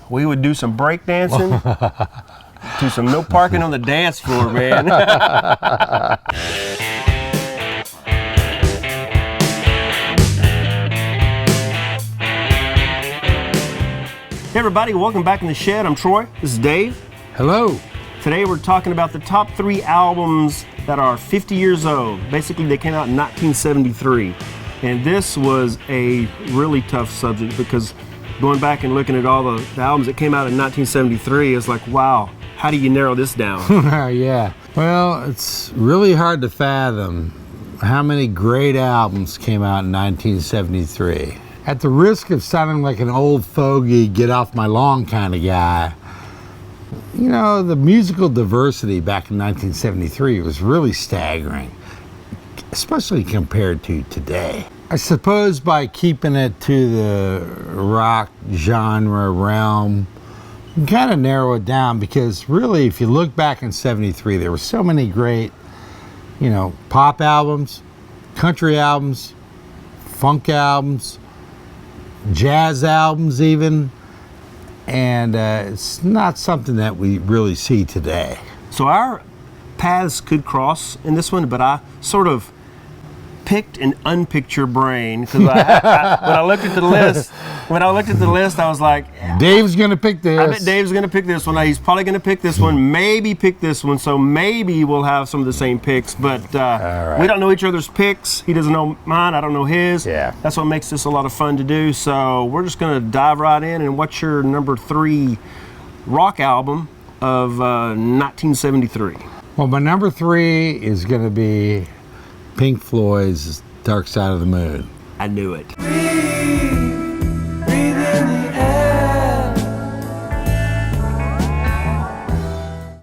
we would do some break dancing, do some no parking on the dance floor, man. Hey everybody, welcome back in the shed. I'm Troy. This is Dave. Hello. Today we're talking about the top 3 albums that are 50 years old. Basically, they came out in 1973. And this was a really tough subject because going back and looking at all the albums that came out in 1973, it's like, wow, how do you narrow this down? Yeah. Well, it's really hard to fathom how many great albums came out in 1973. At the risk of sounding like an old fogey, get off my lawn kind of guy, you know, the musical diversity back in 1973 was really staggering, especially compared to today. I suppose by keeping it to the rock genre realm, you can kind of narrow it down because really, if you look back in 73, there were so many great, you know, pop albums, country albums, funk albums, jazz albums even, and it's not something that we really see today. So our paths could cross in this one, but I sort of picked and unpicked your brain because when I looked at the list, I was like, Dave's gonna pick this. I bet Dave's gonna pick this one. He's probably gonna pick this one, maybe pick this one. So maybe we'll have some of the same picks, but right. We don't know each other's picks. He doesn't know mine. I don't know his. Yeah. That's what makes this a lot of fun to do. So we're just gonna dive right in. And what's your number 3 rock album of 1973? Well, my number 3 is gonna be Pink Floyd's Dark Side of the Moon. I knew it. Breathe in the air.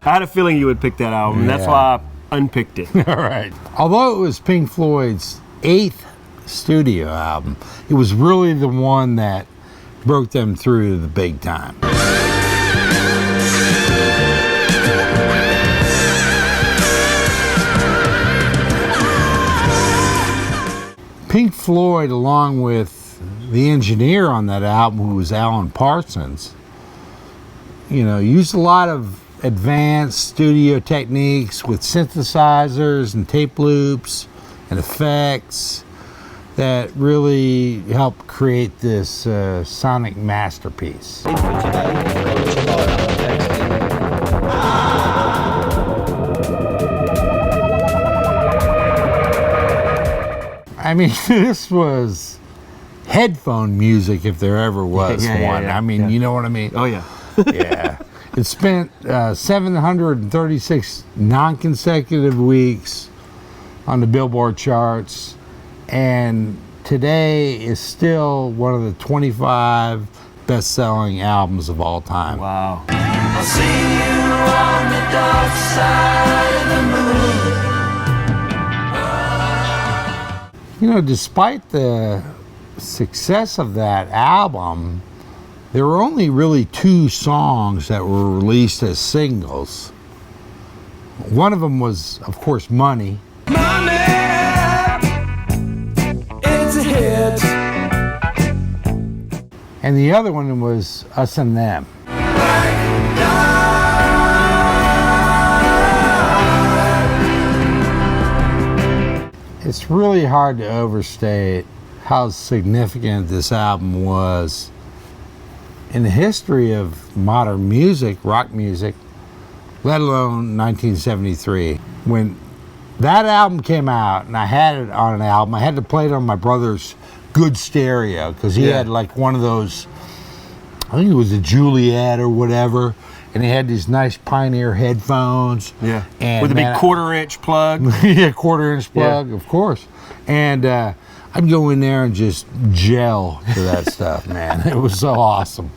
I had a feeling you would pick that album. Yeah. That's why I unpicked it. All right. Although it was Pink Floyd's 8th studio album, it was really the one that broke them through the big time. Pink Floyd, along with the engineer on that album, who was Alan Parsons, you know, used a lot of advanced studio techniques with synthesizers and tape loops and effects that really helped create this sonic masterpiece. I mean, this was headphone music if there ever was one. Yeah, I mean, you know what I mean? Oh yeah. Yeah. It spent 736 non-consecutive weeks on the Billboard charts, and today is still one of the 25 best-selling albums of all time. Wow. I'll see you on the dark side of the moon. You know, despite the success of that album, there were only really 2 songs that were released as singles. One of them was, of course, Money. Money, it's a hit. And the other one was Us and Them. It's really hard to overstate how significant this album was in the history of modern music, rock music, let alone 1973. When that album came out and I had it on an album, I had to play it on my brother's good stereo because he had like one of those, I think it was a Juliet or whatever, and he had these nice Pioneer headphones. Yeah. And with a big 1/4-inch plug. Yeah, 1/4-inch plug, of course. And I'd go in there and just gel to that stuff, man. It was so awesome.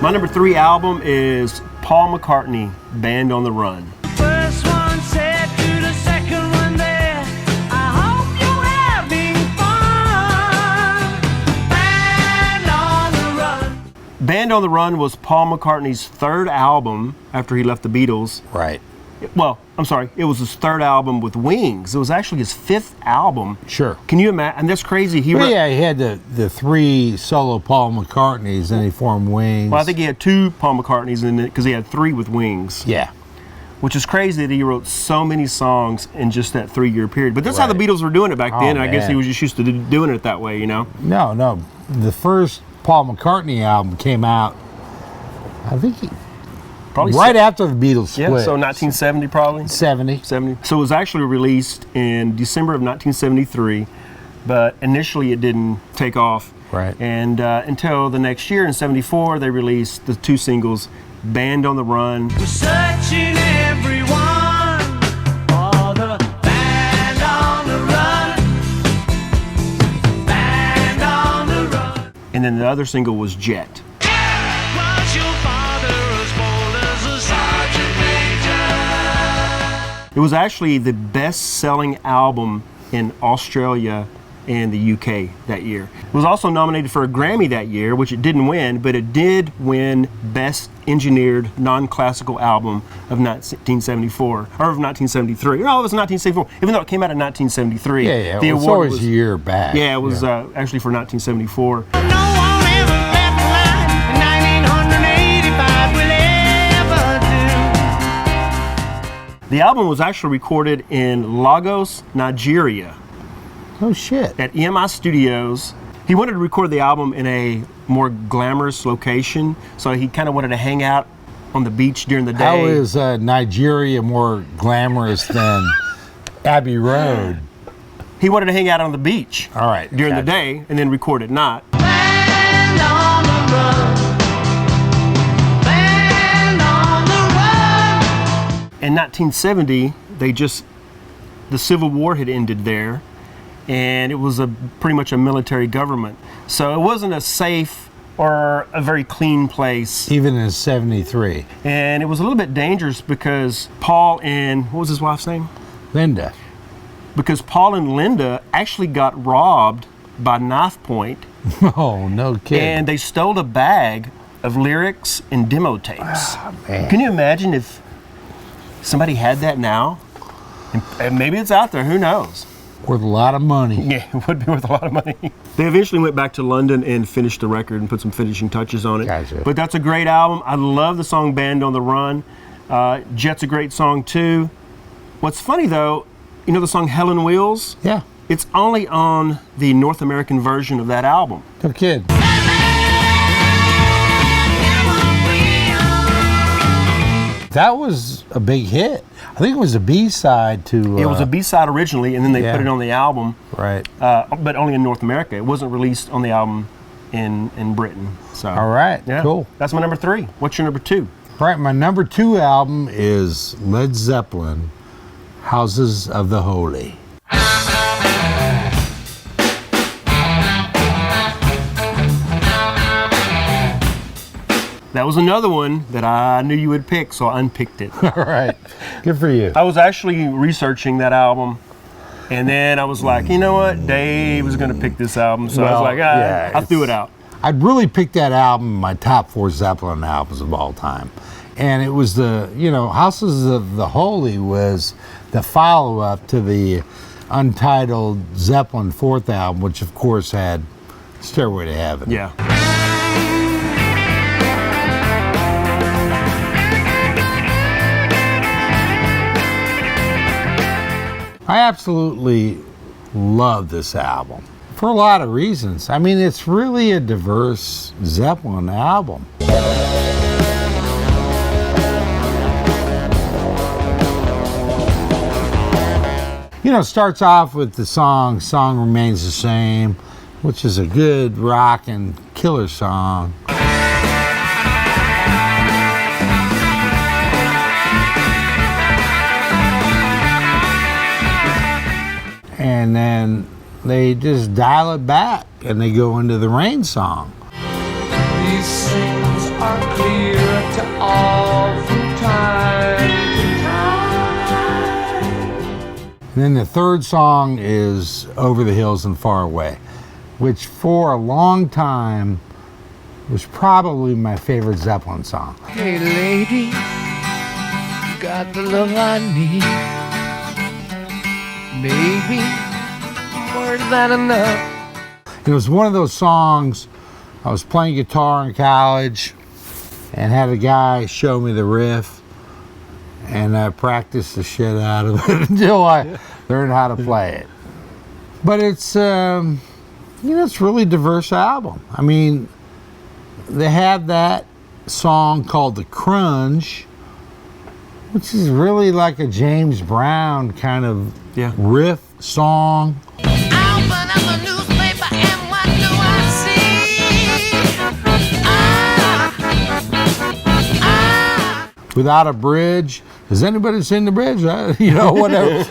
My number 3 album is Paul McCartney, Band on the Run. First one said to the second one there, I hope you're having fun. Band on the Run. Band on the Run was Paul McCartney's 3rd album after he left the Beatles. Right. Well, I'm sorry, it was his third album with Wings. It was actually his fifth album. Sure. Can you imagine? And that's crazy. Well, yeah, he had the 3 solo Paul McCartneys, and he formed Wings. Well, I think he had 2 Paul McCartneys in it because he had 3 with Wings. Yeah. Which is crazy that he wrote so many songs in just that 3-year period. But that's how the Beatles were doing it back then. And I guess he was just used to doing it that way, you know? No. The first Paul McCartney album came out, I think Probably right after the Beatles split. Yeah, so 1970 probably. 70. So it was actually released in December of 1973, but initially it didn't take off. Right. And until the next year in 74, they released the 2 singles, Band on the Run. We're searching everyone for the band on the run. Band on the run. And then the other single was Jet. Was your father as bold as a sergeant major? It was actually the best-selling album in Australia and the UK that year. It was also nominated for a Grammy that year, which it didn't win, but it did win Best Engineered Non-Classical Album of 1974, or of 1973. No, it was 1974, even though it came out in 1973. Yeah. The It's award always was a year back. Yeah, it was actually for 1974. No one ever left the line in 1985 will ever do. The album was actually recorded in Lagos, Nigeria, Oh, shit. at EMI Studios. He wanted to record the album in a more glamorous location, so he kind of wanted to hang out on the beach during the day. How is Nigeria more glamorous than Abbey Road? He wanted to hang out on the beach All right. during the gotcha. day and then record at night. Band on the run. Band on the run. In 1970, the Civil War had ended there, and it was pretty much a military government. So it wasn't a safe or a very clean place. Even in 73. And it was a little bit dangerous because Paul and, what was his wife's name? Linda. Because Paul and Linda actually got robbed by knife point, Oh, no kidding. and they stole a bag of lyrics and demo tapes. Man. Can you imagine if somebody had that now? And maybe it's out there, who knows? Worth a lot of money. Yeah, it would be worth a lot of money. They eventually went back to London and finished the record and put some finishing touches on it. Gotcha. But that's a great album. I love the song Band on the Run. Jet's a great song too. What's funny though, you know the song Helen Wheels? Yeah. It's only on the North American version of that album. No kid. That was a big hit. I think it was a B-side to... It was a B-side originally, and then they yeah. put it on the album, Right. but only in North America. It wasn't released on the album in Britain. So. All right. Yeah. Cool. That's my number 3. What's your number 2? All right. My number 2 album is Led Zeppelin, Houses of the Holy. That was another one that I knew you would pick, so I unpicked it. All right. Good for you. I was actually researching that album, and then I was like, you know what? Dave was going to pick this album, so I was Well, like, yeah, I threw it out. I'd really picked that album in my top 4 Zeppelin albums of all time. And it was Houses of the Holy was the follow-up to the untitled Zeppelin 4th album, which of course had Stairway to Heaven. Yeah. I absolutely love this album for a lot of reasons. I mean, it's really a diverse Zeppelin album. You know, it starts off with the song Remains the Same, which is a good rock and killer song. And then they just dial it back and they go into the Rain song. These things are clear to all from time to time. And then the third song is Over the Hills and Far Away, which for a long time was probably my favorite Zeppelin song. Hey lady, got the love I need. Baby, more than enough. It was one of those songs. I was playing guitar in college and had a guy show me the riff, and I practiced the shit out of it until I learned how to play it. But it's, it's a really diverse album. I mean, they had that song called The Crunge, which is really like a James Brown kind of riff song. Without a bridge. Has anybody seen the bridge? Whatever.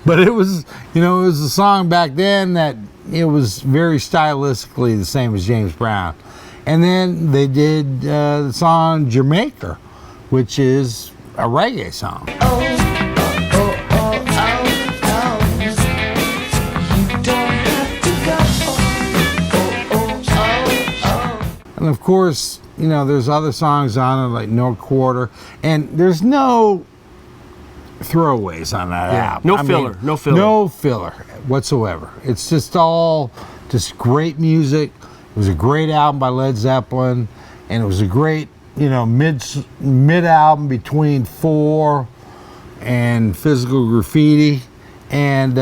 But it was, it was a song back then that it was very stylistically the same as James Brown. And then they did the song Jamaica, which is a reggae song. And of course, there's other songs on it like No Quarter, and there's no throwaways on that album. No filler. No filler whatsoever. It's just all just great music. It was a great album by Led Zeppelin, and it was a great, mid album between Four and Physical Graffiti. And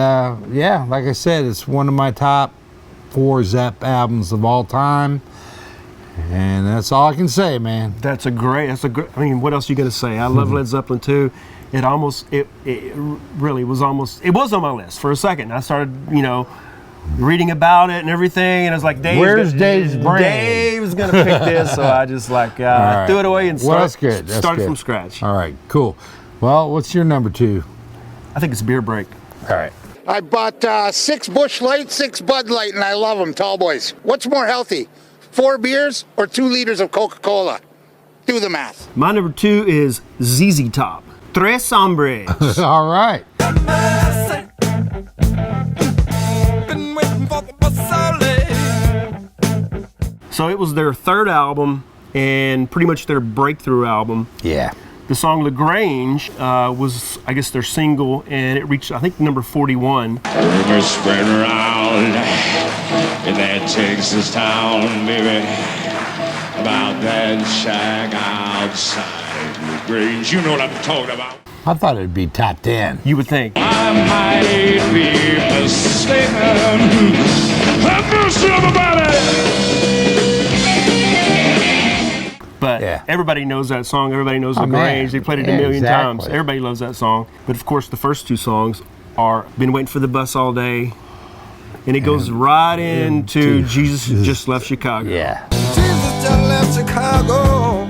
like I said, it's one of my top 4 Zepp albums of all time. And that's all I can say, man. That's a great, I mean, what else are you going to say? I love Led Zeppelin too. It really was it was on my list for a second. I started, reading about it and everything, and I was like, where's Dave's brain? Dave's going to pick this, so I just threw it away and started from scratch. All right, cool. Well, what's your number 2? I think it's Beer Break. All right. I bought 6 Busch Light, 6 Bud Light, and I love them, tall boys. What's more healthy, 4 beers or 2 liters of Coca-Cola? Do the math. My number 2 is ZZ Top. Tres Hombres. All right. So it was their 3rd album and pretty much their breakthrough album. Yeah. The song LaGrange was, I guess, their single, and it reached, I think, number 41. Rumors spread around in that Texas town, baby, about that shack outside LaGrange. You know what I'm talking about. I thought it'd be top 10. You would think. I might be mistaken. Have mercy on everybody. But everybody knows that song. Everybody knows LaGrange. They played it a million times. Everybody loves that song. But of course, the first 2 songs are Been Waiting for the Bus All Day, and it goes right into Jesus Just Left Chicago. Yeah. Jesus just left Chicago,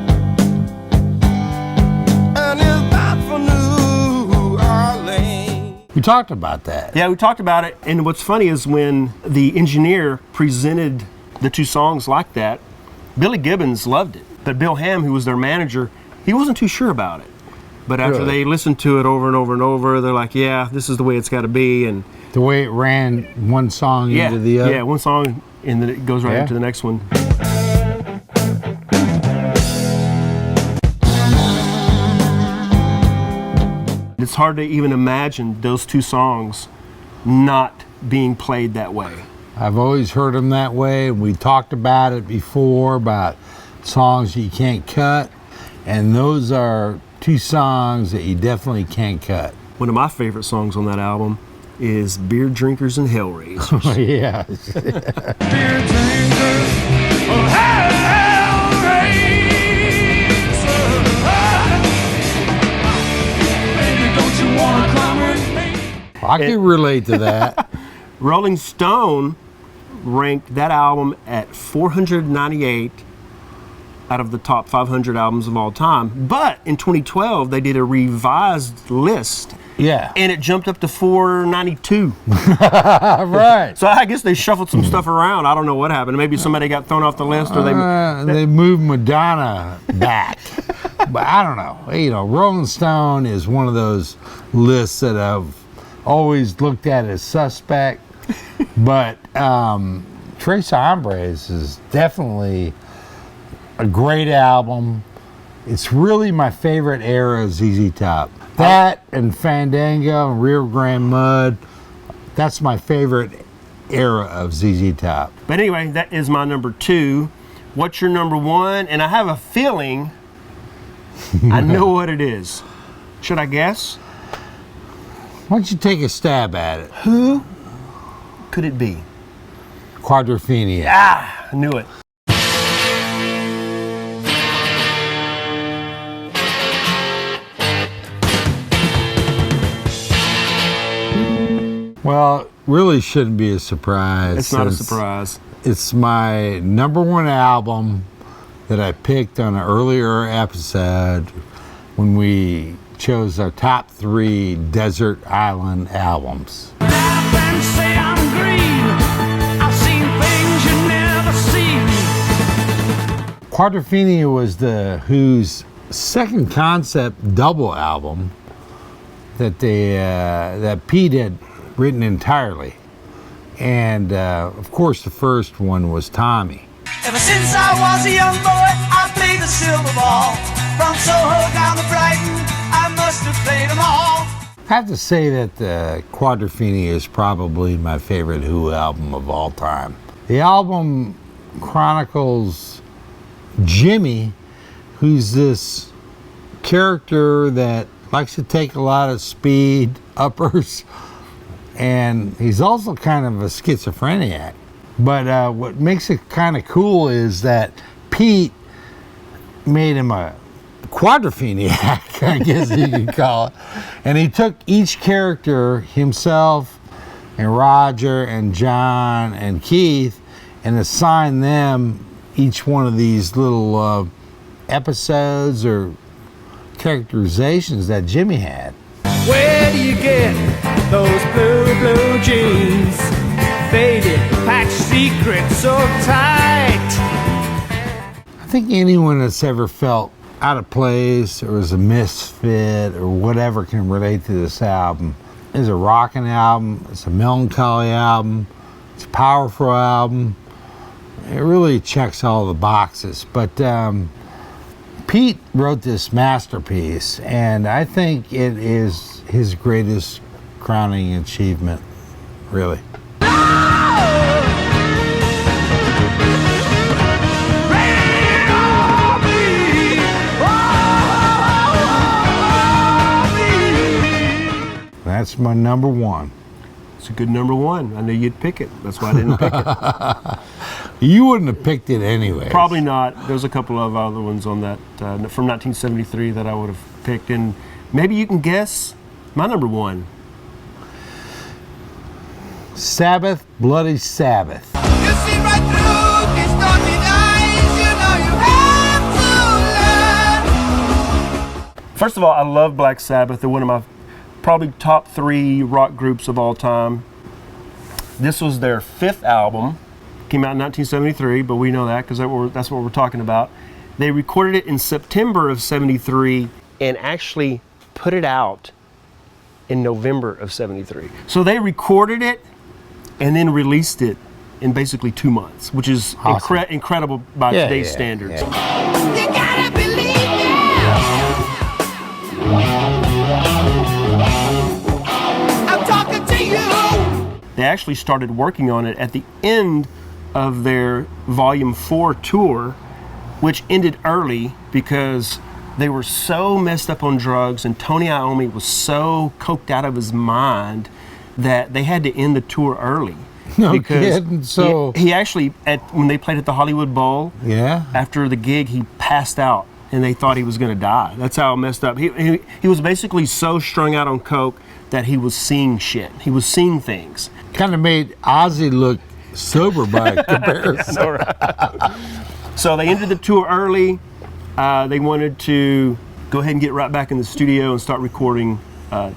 and is back for New Orleans. We talked about that. Yeah, we talked about it. And what's funny is when the engineer presented the 2 songs like that, Billy Gibbons loved it. But Bill Ham, who was their manager, he wasn't too sure about it. But after they listened to it over and over and over, they're like, yeah, this is the way it's got to be. And the way it ran one song into the other. Yeah, one song, and then it goes right into the next one. It's hard to even imagine those 2 songs not being played that way. I've always heard them that way. We talked about it before, about songs you can't cut, and those are 2 songs that you definitely can't cut. One of my favorite songs on that album is Beer Drinkers and Hellraisers. Yeah. Beer drinkers, baby, don't you wanna come with me? I can relate to that. Rolling Stone ranked that album at 498 out of the top 500 albums of all time. But in 2012, they did a revised list. Yeah. And it jumped up to 492. Right. So I guess they shuffled some stuff around. I don't know what happened. Maybe somebody got thrown off the list, or they moved Madonna back. But I don't know. Rolling Stone is one of those lists that I've always looked at as suspect. But Tres Hombres is definitely a great album. It's really my favorite era of ZZ Top. That and Fandango and Rio Grande Mud, that's my favorite era of ZZ Top. But anyway, that is my number 2. What's your number 1? And I have a feeling I know what it is. Should I guess? Why don't you take a stab at it? Who could it be? Quadrophenia. Ah, I knew it. Well, really shouldn't be a surprise. It's not a surprise. It's my number 1 album that I picked on an earlier episode when we chose our top 3 desert island albums. Laugh and say I'm green. I've seen things you never seen. Quadrophenia was the Who's second concept double album that that Pete had written entirely, and of course the first one was Tommy. Ever since I was a young boy, I played the silver ball. From Soho down to Brighton, I must have played them all. I have to say that Quadrophenia is probably my favorite Who album of all time. The album chronicles Jimmy, who's this character that likes to take a lot of speed uppers, and he's also kind of a schizophrenic. But what makes it kind of cool is that Pete made him a quadropheniac, I guess you could call it. And he took each character, himself and Roger and John and Keith, and assigned them each one of these little episodes or characterizations that Jimmy had. Where do you get those blue jeans? Faded, patch secrets so tight. I think anyone that's ever felt out of place or was a misfit or whatever can relate to this album. It's a rocking album, it's a melancholy album, it's a powerful album. It really checks all the boxes. But Pete wrote this masterpiece, and I think it is his greatest crowning achievement, really. That's my number 1. It's a good number 1. I knew you'd pick it. That's why I didn't pick it. You wouldn't have picked it anyway. Probably not. There's a couple of other ones on that from 1973 that I would have picked. And maybe you can guess my number 1. Sabbath, Bloody Sabbath. You see right through these darkened eyes, you know you have to learn. First of all, I love Black Sabbath. They're one of my probably top 3 rock groups of all time. This was their 5th album. Came out in 1973, but we know that because that's what we're talking about. They recorded it in September of 73 and actually put it out in November of 73. So they recorded it and then released it in basically 2 months, which is awesome. Incredible by today's standards. Yeah. You gotta believe I'm talking to you. They actually started working on it at the end of their Volume 4 tour, which ended early because they were so messed up on drugs and Tony Iommi was so coked out of his mind that they had to end the tour early. No kidding. So he actually, when they played at the Hollywood Bowl, yeah, after the gig, he passed out and they thought he was going to die. That's how messed up. He was basically so strung out on coke that he was seeing shit. He was seeing things. kind of made Ozzy look sober by comparison. So, right. So they ended the tour early. They wanted to go ahead and get right back in the studio and start recording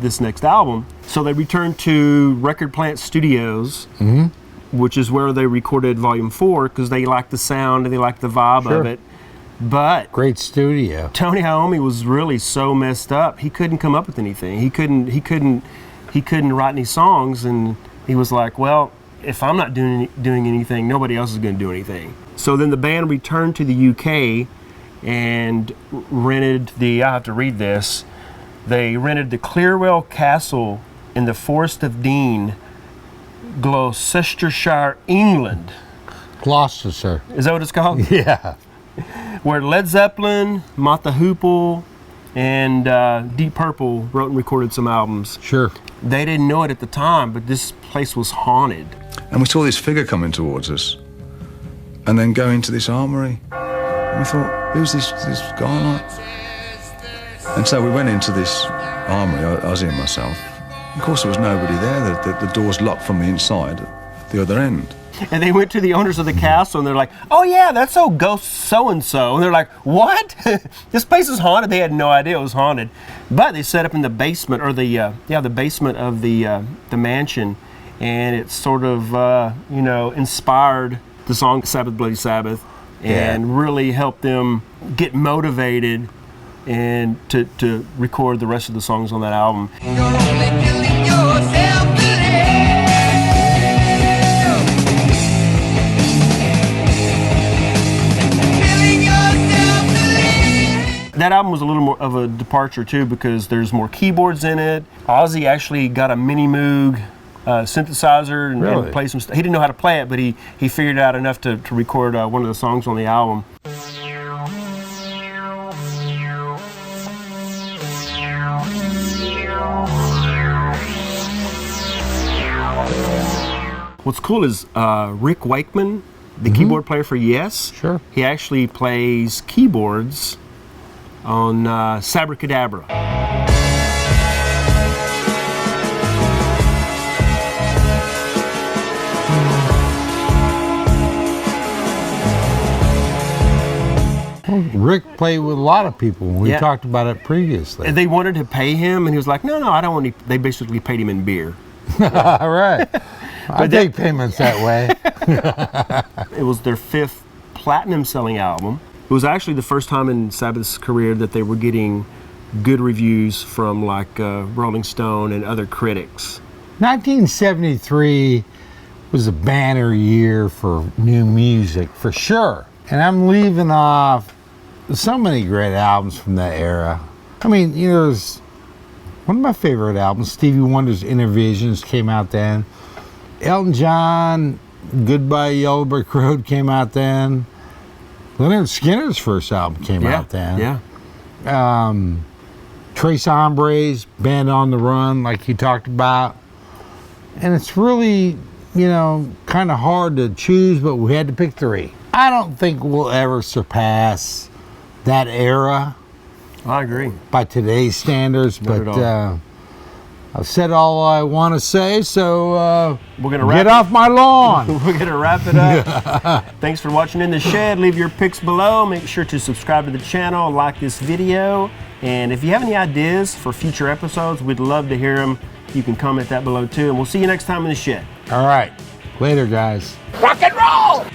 this next album. So they returned to Record Plant Studios, which is where they recorded Volume 4 because they liked the sound and they liked the vibe of it. But great studio. Tony Iommi was really so messed up. He couldn't come up with anything. He couldn't write any songs, and he was like, well, if I'm not doing anything, nobody else is going to do anything. So then the band returned to the UK, and rented the, I have to read this, they rented the Clearwell Castle in the Forest of Dean, Gloucestershire, England. Gloucestershire. Is that what it's called? Yeah. Where Led Zeppelin, Mott the Hoople, and Deep Purple wrote and recorded some albums. Sure. They didn't know it at the time, but this place was haunted. And we saw this figure coming towards us, and then go into this armory. And we thought, who's this guy like? And so we went into this armory, Ozzy and myself. Of course, there was nobody there. The door's locked from the inside at the other end. And they went to the owners of the castle, and they're like, "Oh yeah, that's old ghost so-and-so." And they're like, "What? This place is haunted?" They had no idea it was haunted. But they set up in the basement, or the basement of the mansion, and it sort of, inspired the song Sabbath, Bloody Sabbath, and really helped them get motivated and to record the rest of the songs on that album. You're only killing yourself today. Killing yourself today. That album was a little more of a departure too, because there's more keyboards in it. Ozzy actually got a mini Moog synthesizer and played some stuff. He didn't know how to play it, but he figured out enough to record one of the songs on the album. What's cool is Rick Wakeman, the keyboard player for Yes. Sure. He actually plays keyboards on Sabracadabra. Well, Rick played with a lot of people. We Yeah. talked about it previously. And they wanted to pay him, and he was like, no, I don't want any. They basically paid him in beer. All right. I take payments that way. It was their 5th platinum selling album. It was actually the first time in Sabbath's career that they were getting good reviews from like Rolling Stone and other critics. 1973 was a banner year for new music, for sure. And I'm leaving off so many great albums from that era. I mean, there's one of my favorite albums, Stevie Wonder's Inner Visions, came out then. Elton John, Goodbye Yellow Brick Road came out then. Leonard Skinner's first album came out then. Yeah. Tres Hombres, Band on the Run, like you talked about. And it's really, kind of hard to choose, but we had to pick 3. I don't think we'll ever surpass that era I agree. by today's standards, Not but at all. I've said all I want to say, so We're gonna wrap get it. off my lawn. We're going to wrap it up. Thanks for watching In the Shed. Leave your picks below. Make sure to subscribe to the channel, like this video. And if you have any ideas for future episodes, we'd love to hear them. You can comment that below too. And we'll see you next time in the Shed. All right. Later, guys. Rock and roll!